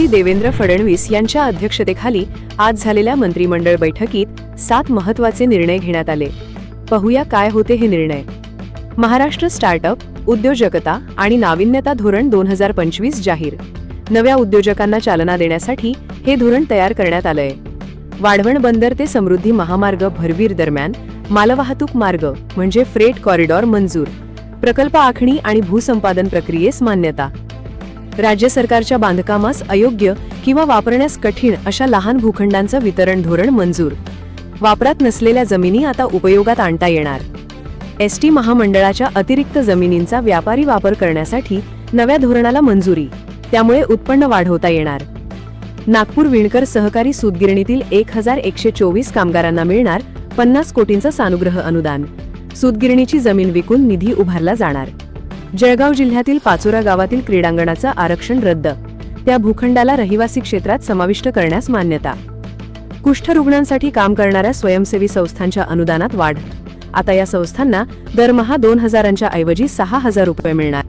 देवेंद्र फडणवीस यांच्या अध्यक्षतेखाली आज झालेल्या मंत्रिमंडळ बैठकीत 7 महत्त्वाचे निर्णय घेण्यात आले। पाहूया काय होते हे निर्णय। महाराष्ट्र स्टार्टअप, उद्योजकता आणि नाविन्यता धोरण 2025 जाहीर। नव्या उद्योजकांना चालना देण्यासाठी हे धोरण तयार करण्यात आलंय। वाढवण बंदर ते समृद्धी महामार्ग भरवीर दरम्यान मालवाहतूक मार्ग म्हणजे फ्रेट कॉरिडॉर मंजूर। प्रकल्प आखणी आणि भूसंपादन प्रक्रियेस मान्यता। राज्य सरकारच्या बांधकामास अयोग्य किंवा वापरण्यास कठीण अशा लहान भूखंडांचं वितरण धोरण मंजूर। वापरात नसलेल्या जमिनी आता उपयोगात आणता येणार। एसटी महामंडळाच्या अतिरिक्त जमिनींचा व्यापारी वापर करण्यासाठी नव्या धोरणाला मंजुरी, त्यामुळे उत्पन्न वाढवता येणार। नागपूर विणकर सहकारी सूतगिरणीतील 1124 कामगारांना मिळणार 50 कोटींचं सानुग्रह अनुदान। सूतगिरणीची जमीन विकून निधी उभारला जाणार। जळगाव जिल्ह्यातील पाचोरा गावातील क्रीडांगणाचं आरक्षण रद्द, त्या भूखंडाला रहिवासी क्षेत्रात समाविष्ट करण्यास मान्यता। कुष्ठरुग्णांसाठी काम करणाऱ्या स्वयंसेवी संस्थांच्या अनुदानात वाढ, आता या संस्थांना दरमहा 2000च्या ऐवजी 6000 रुपये मिळणार।